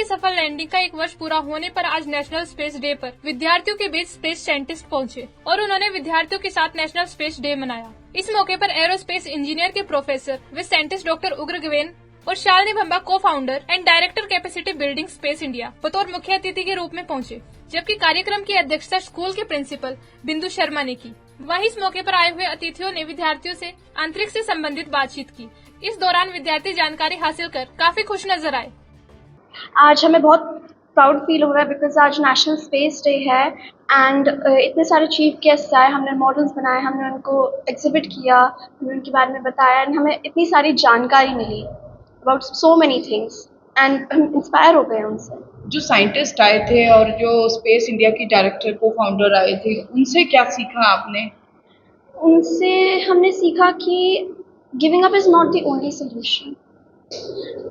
सफल लैंडिंग का 1 वर्ष पूरा होने पर आज नेशनल स्पेस डे पर विद्यार्थियों के बीच स्पेस साइंटिस्ट पहुंचे और उन्होंने विद्यार्थियों के साथ नेशनल स्पेस डे मनाया। इस मौके पर एरोस्पेस इंजीनियर के प्रोफेसर व साइंटिस्ट डॉक्टर उग्र गवेन और शालिनी भंबा को founder and director capacity building space India बतौर मुख्य अतिथि के रूप में पहुंचे, जबकि कार्यक्रम की अध्यक्षता स्कूल के प्रिंसिपल बिंदु शर्मा ने की। वहीं इस मौके पर आए हुए अतिथियों ने विद्यार्थियों से अंतरिक्ष से संबंधित बातचीत की। इस दौरान विद्यार्थी जानकारी हासिल कर काफी खुश नजर आए। आज हमें बहुत प्राउड फील हो रहा है बिकॉज आज नेशनल स्पेस डे है एंड इतने सारे चीफ गेस्ट आए, हमने मॉडल्स बनाए, हमने उनको एग्जिबिट किया, हमने उनके बारे में बताया एंड हमें इतनी सारी जानकारी मिली about so many things and हम इंस्पायर हो गए उनसे। जो साइंटिस्ट आए थे और जो स्पेस इंडिया की डायरेक्टर को फाउंडर आए थे, उनसे क्या सीखा आपने? उनसे हमने सीखा कि giving up is not the only solution.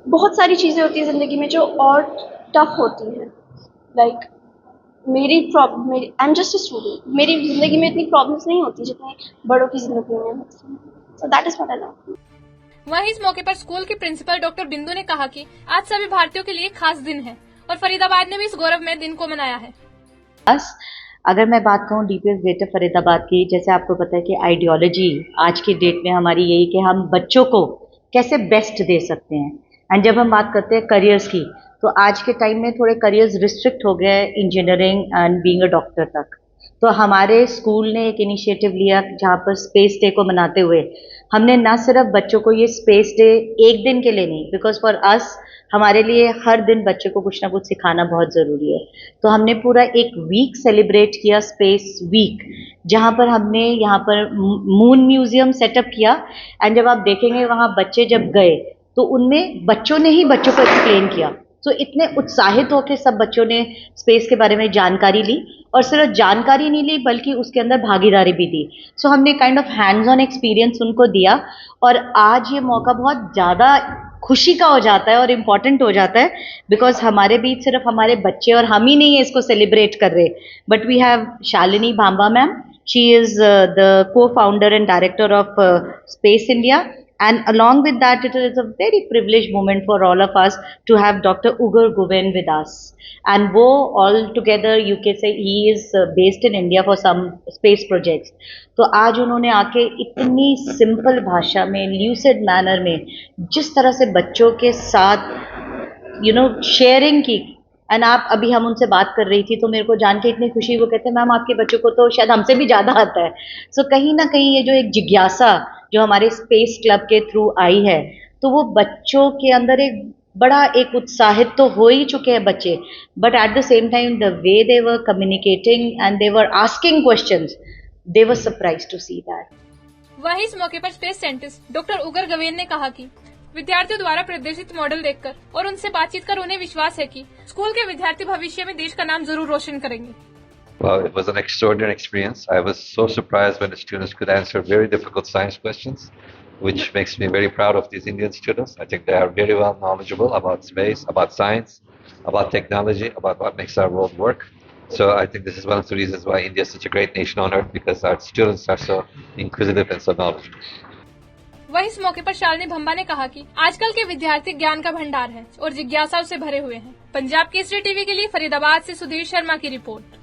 बहुत सारी चीज़ें होती हैं ज़िंदगी में जो और टफ होती हैं। Like I am just a student, मेरी ज़िंदगी में इतनी प्रॉब्लम्स नहीं होती जितनी बड़ों की ज़िंदगी में होती हैं। So that is what I love. वहीं इस मौके पर स्कूल की प्रिंसिपल डॉक्टर बिंदु ने कहा कि आज सभी भारतीयों के लिए खास दिन है और फरीदाबाद ने भी इस गौरवमय दिन को मनाया है। अगर मैं बात कहूँ डीपीएस ग्रेटर फरीदाबाद की, जैसे आपको पता है कि आइडियोलॉजी आज की डेट में हमारी यही कि हम बच्चों को कैसे बेस्ट दे सकते हैं। एंड जब हम बात करते हैं करियर्स की, तो आज के टाइम में थोड़े करियर्स रिस्ट्रिक्ट हो गए engineering and being a doctor तक। तो हमारे स्कूल ने एक इनिशिएटिव लिया जहाँ पर स्पेस डे को मनाते हुए हमने न सिर्फ बच्चों को ये स्पेस डे एक दिन के लिए नहीं, बिकॉज फॉर अस हमारे लिए हर दिन बच्चे को कुछ ना कुछ सिखाना बहुत ज़रूरी है, तो हमने पूरा एक वीक सेलिब्रेट किया, स्पेस वीक, जहाँ पर हमने यहाँ पर मून म्यूजियम सेटअप किया। एंड जब आप देखेंगे वहाँ बच्चे जब गए तो उनमें बच्चों ने ही बच्चों को एक्सप्लेन किया, तो इतने उत्साहित होकर सब बच्चों ने स्पेस के बारे में जानकारी ली और सिर्फ जानकारी नहीं ली बल्कि उसके अंदर भागीदारी भी दी। सो हमने kind of hands on experience उनको दिया और आज ये मौका बहुत ज़्यादा खुशी का हो जाता है और इम्पॉर्टेंट हो जाता है बिकॉज हमारे बीच सिर्फ हमारे बच्चे और हम ही नहीं है इसको सेलिब्रेट कर रहे, but we have Shalini Bhamba ma'am, she is the co-founder and director of Space India. And along with that, it is a very privileged moment for all of us to have Dr. Ugur Govind with us. And wo all together, you can say he is based in India for some space projects. तो आज उन्होंने आके इतनी simple भाषा में, lucid manner में, जिस तरह से बच्चों के साथ शेयरिंग की। एंड आप अभी हम उनसे बात कर रही थी तो मेरे को जान के इतनी खुशी, वो कहते हैं मैम आपके बच्चों को तो शायद हमसे भी ज़्यादा आता है। सो कहीं ना कहीं ये जो एक जिज्ञासा जो हमारे स्पेस क्लब के थ्रू आई है, तो वो बच्चों के अंदर एक उत्साहित तो हो ही चुके हैं बच्चे, but at the same time the way they were communicating and they were asking questions, they were surprised to see that. वहीं इस मौके पर space scientist doctor Ugur Guven ने कहा कि विद्यार्थियों द्वारा प्रदर्शित मॉडल देखकर और उनसे बातचीत कर उन्हें विश्वास है कि स्कूल के विद्यार्थी भविष्य में देश का नाम जरूर रोशन करेंगे। Well, it was an extraordinary experience. I was so surprised when the students could answer very difficult science questions, which makes me very proud of these Indian students. I think they are very well knowledgeable about space, about science, about technology, about what makes our world work. So I think this is one of the reasons why India is such a great nation on earth, because our students are so inquisitive and so knowledgeable. वहीं इस मौके पर शालिनी भंबा ने कहा कि आजकल के विद्यार्थी ज्ञान का भंडार है और जिज्ञासाओं से भरे हुए हैं। पंजाब केसरी टीवी के लिए फरीदाबाद से सुधीर शर्मा की रिपोर्ट।